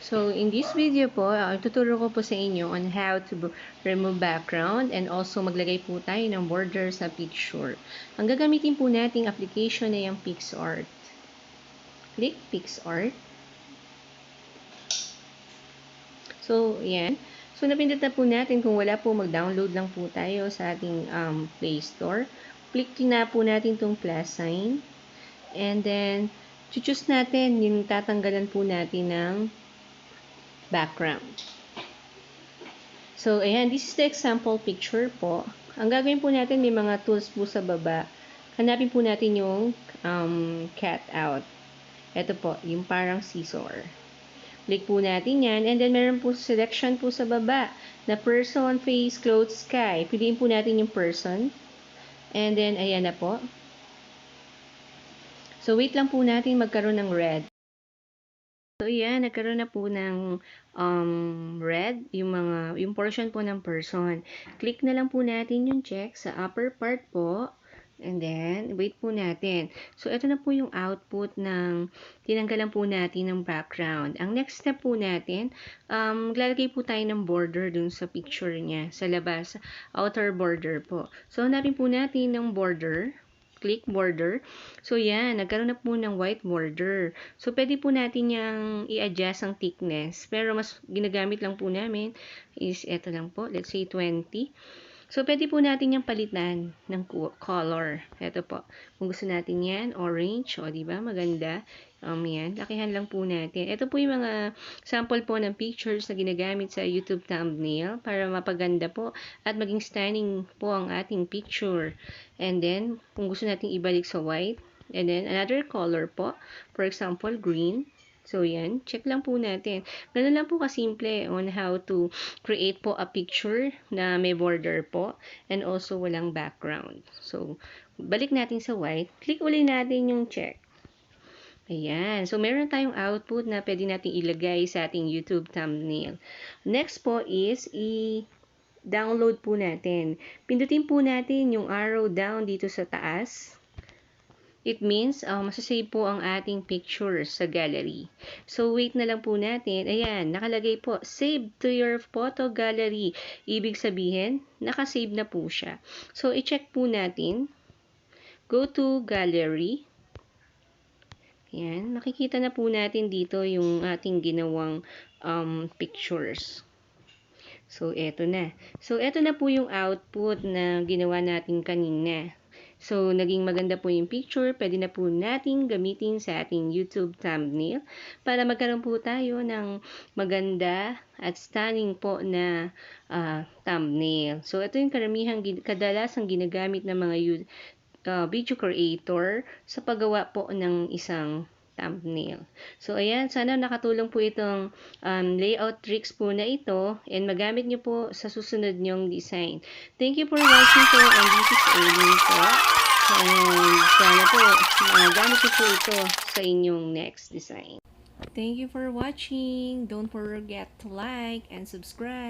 So, in this video po, tuturo ko po sa inyo on how to remove background and also maglagay po tayo ng border sa picture. Ang gagamitin po nating application na yung Picsart. Click Picsart. So, yan. So, napindot na po natin. Kung wala po, mag-download lang po tayo sa ating Play Store. Click na po natin itong plus sign. And then, choose natin yung tatanggalan po natin ng background. So, ayan, this is the example picture po. Ang gagawin po natin, may mga tools po sa baba. Hanapin po natin yung cut out. Ito po, yung parang scissor. Click po natin yan. And then, meron po selection po sa baba na person, face, clothes, sky. Piliin po natin yung person. And then, ayan na po. So, wait lang po natin magkaroon ng red. So, yan, nagkaroon na po ng red, yung portion po ng person. Click na lang po natin yung check sa upper part po. And then, wait po natin. So, ito na po yung output ng tinanggalan po natin ng background. Ang next step po natin, maglalagay po tayo ng border dun sa picture niya, sa labas, outer border po. So, hanapin po natin ng border. Click border. So, yan. Nagkaroon na po ng white border. So, pwede po natin yung i-adjust ang thickness. Pero, mas ginagamit lang po namin is ito lang po. Let's say 20. So, pwede po natin yung palitan ng color. Ito po. Kung gusto natin yan, orange. O, diba? Maganda. Yan. Lakihan lang po natin. Ito po yung mga sample po ng pictures na ginagamit sa YouTube thumbnail para mapaganda po at maging stunning po ang ating picture. And then, kung gusto natin ibalik sa white, and then another color po. For example, green. So, yan. Check lang po natin. Ganun lang po kasimple on how to create po a picture na may border po and also walang background. So, balik natin sa white. Click ulit natin yung check. Ayan. So, meron tayong output na pwede natin ilagay sa ating YouTube thumbnail. Next po is i-download po natin. Pindutin po natin yung arrow down dito sa taas. It means, masasave po ang ating pictures sa gallery. So, wait na lang po natin. Ayan, nakalagay po, save to your photo gallery. Ibig sabihin, nakasave na po siya. So, i-check po natin. Go to gallery. Ayan, makikita na po natin dito yung ating ginawang pictures. So, eto na. So, eto na po yung output na ginawa natin kanina. So, naging maganda po yung picture. Pwede na po natin gamitin sa ating YouTube thumbnail para magkaroon po tayo ng maganda at stunning po na thumbnail. So, ito yung kadalasang ginagamit ng mga video creator sa paggawa po ng isang thumbnail. So, ayan, sana nakatulong po itong layout tricks po na ito and magamit nyo po sa susunod nyong design. Thank you for watching po and this is Aileen po. And sana po magamit nyo po ito sa inyong next design. Thank you for watching. Don't forget to like and subscribe.